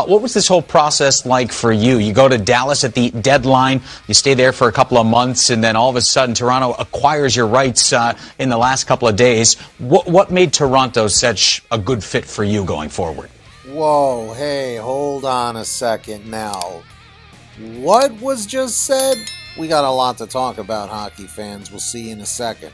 What was this whole process like for you? You go to Dallas at the deadline, you stay there for a couple of months, and then all of a sudden Toronto acquires your rights in the last couple of days. What made Toronto such a good fit for you going forward? Whoa, hey, hold on a second now. What was just said? We got a lot to talk about, hockey fans. We'll see you in a second.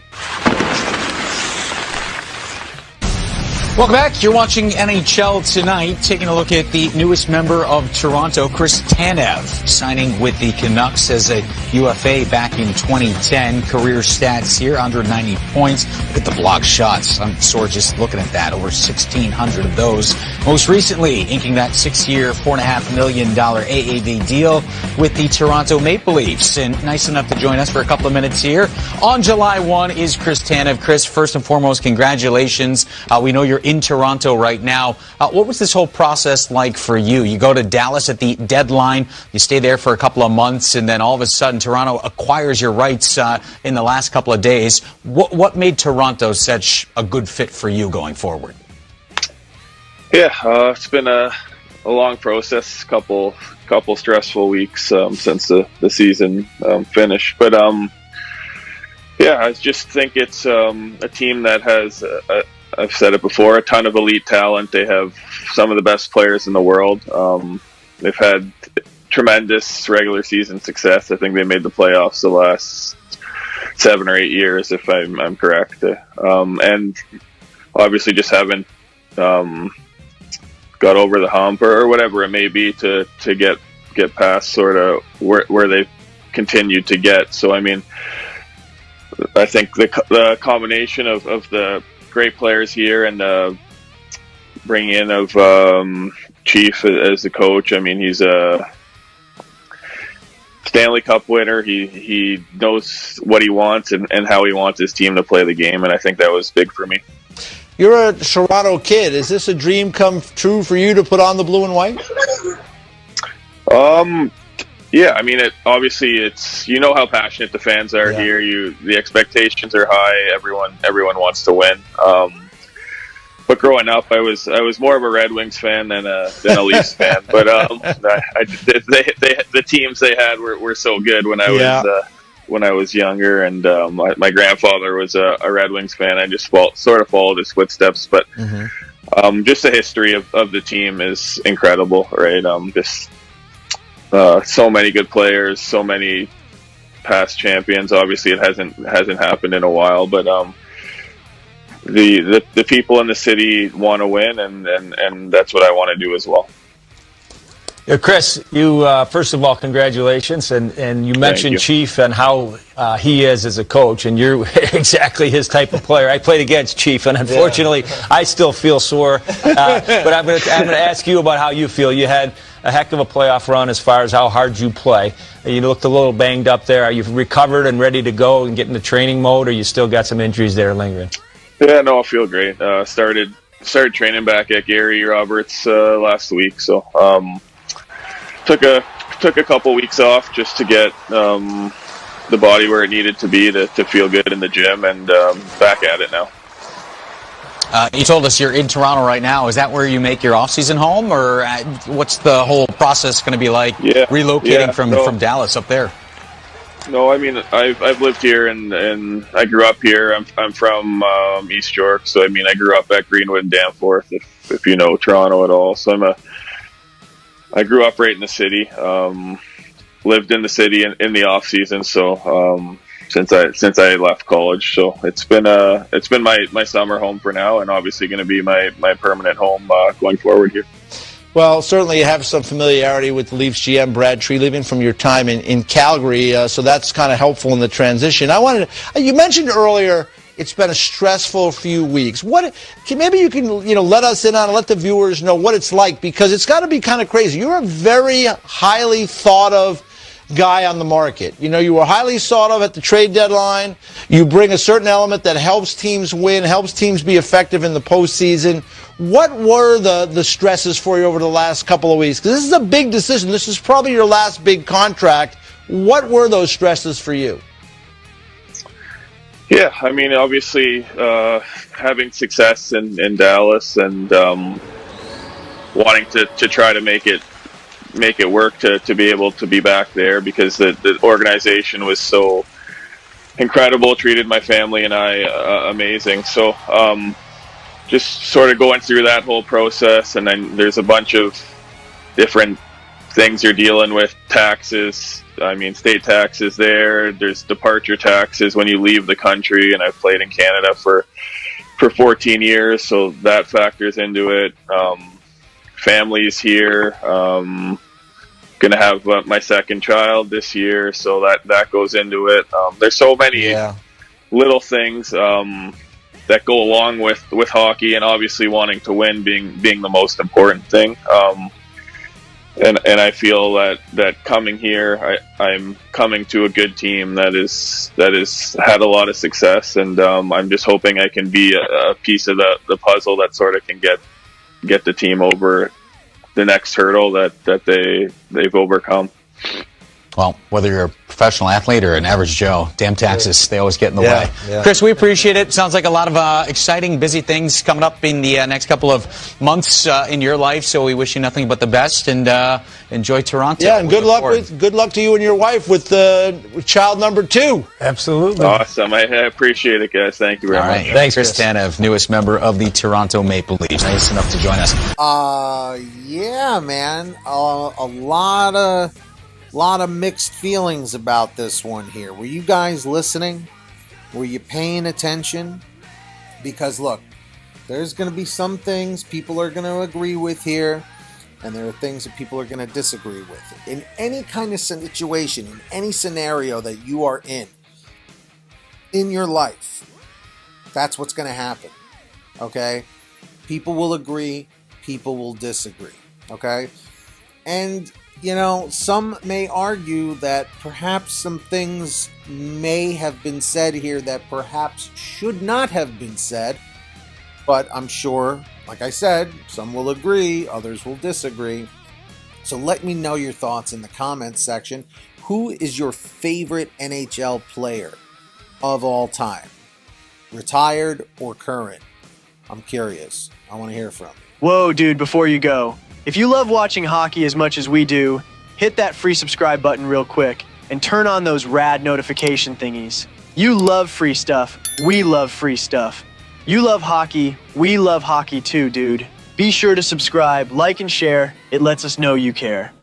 Welcome back. You're watching NHL Tonight, taking a look at the newest member of Toronto, Chris Tanev, signing with the Canucks as a UFA back in 2010. Career stats here, 190 points. Look at the blocked shots. I'm sore just looking at that. Over 1,600 of those. Most recently, inking that 6-year, $4.5 million AAV deal with the Toronto Maple Leafs. And nice enough to join us for a couple of minutes here. On July 1 is Chris Tanev. Chris, first and foremost, congratulations. We know you're in Toronto right now. What was this whole process like for you? You go to Dallas at the deadline, you stay there for a couple of months, and then all of a sudden Toronto acquires your rights in the last couple of days. What made Toronto such a good fit for you going forward? Yeah, it's been a long process, couple stressful weeks since the season finished. But yeah, I just think it's a team that has I've said it before, a ton of elite talent. They have some of the best players in the world. They've had tremendous regular season success. I think they made the playoffs the last 7 or 8 years, if I'm correct. And obviously just haven't got over the hump or whatever it may be to get past sort of where they've continued to get. So, I mean, I think the combination of the great players here and bringing in of Chief as the coach. I mean, he's a Stanley Cup winner. He knows what he wants and how he wants his team to play the game, and I think that was big for me. You're a Toronto kid. Is this a dream come true for you to put on the blue and white? Yeah, I mean, obviously it's, you know how passionate the fans are here. The expectations are high. Everyone wants to win. But growing up, I was more of a Red Wings fan than a Leafs fan. But the teams they had were so good when I was younger, and my grandfather was a Red Wings fan. I just sort of followed his footsteps. But just the history of the team is incredible, right? So many good players, so many past champions. Obviously, it hasn't happened in a while, but the people in the city want to win, and that's what I want to do as well. Yeah, Chris, you first of all, congratulations, and you mentioned Chief and how he is as a coach, and you're exactly his type of player. I played against Chief, and unfortunately, I still feel sore. But I'm going to ask you about how you feel. You had a heck of a playoff run as far as how hard you play. You looked a little banged up there. Are you recovered and ready to go and get into training mode, or you still got some injuries there lingering? Yeah, no, I feel great. Started training back at Gary Roberts last week, so took a couple weeks off just to get the body where it needed to be to feel good in the gym, and back at it now. You told us you're in Toronto right now. Is that where you make your off-season home, or what's the whole process going to be like relocating from Dallas up there? No, I mean, I've lived here and I grew up here. I'm from East York, so I mean, I grew up at Greenwood and Danforth, if you know Toronto at all. So I grew up right in the city. Lived in the city in the off season, so since I left college, so it's been my summer home for now, and obviously going to be my permanent home going forward here. Well, certainly you have some familiarity with the Leafs GM Brad Treliving from your time in Calgary, so that's kind of helpful in the transition. You mentioned earlier it's been a stressful few weeks. Maybe you can let us in on it, let the viewers know what it's like, because it's got to be kind of crazy. You're a very highly thought of guy on the market. You were highly sought of at the trade deadline. You bring a certain element that helps teams win, helps teams be effective in the postseason. What were the stresses for you over the last couple of weeks? Because this is a big decision. This is probably your last big contract. What were those stresses for you? Yeah, I mean, obviously, having success in Dallas and wanting to try to make it work to be able to be back there, because the organization was so incredible, treated my family and I amazing. So just sort of going through that whole process, and then there's a bunch of different things you're dealing with. Taxes, I mean, state taxes there's departure taxes when you leave the country, and I've played in Canada for 14 years, so that factors into it. Families here, gonna have my second child this year, so that goes into it. There's so many little things that go along with hockey, and obviously wanting to win being the most important thing. And I feel that coming here, I'm coming to a good team that is had a lot of success, and I'm just hoping I can be a piece of the puzzle that sort of can get the team over the next hurdle that they've overcome. Well, whether you're a professional athlete or an average Joe, damn taxes, they always get in the way. Yeah. Chris, we appreciate it. Sounds like a lot of exciting, busy things coming up in the next couple of months in your life, so we wish you nothing but the best, and enjoy Toronto. Yeah, and good luck to you and your wife with child number 2. Absolutely. Awesome. I appreciate it, guys. Thank you very much. Thanks, Chris Tanev, newest member of the Toronto Maple Leafs. Nice enough to join us. Yeah, man. A lot of mixed feelings about this one here. Were you guys listening? Were you paying attention? Because look, there's going to be some things people are going to agree with here, and there are things that people are going to disagree with. In any kind of situation, in any scenario that you are in your life, that's what's going to happen. Okay? People will agree, people will disagree. Okay? And some may argue that perhaps some things may have been said here that perhaps should not have been said. But I'm sure, like I said, some will agree, others will disagree. So let me know your thoughts in the comments section. Who is your favorite NHL player of all time? Retired or current? I'm curious. I want to hear from you. Whoa, dude, before you go. If you love watching hockey as much as we do, hit that free subscribe button real quick and turn on those rad notification thingies. You love free stuff. We love free stuff. You love hockey. We love hockey too, dude. Be sure to subscribe, like, and share. It lets us know you care.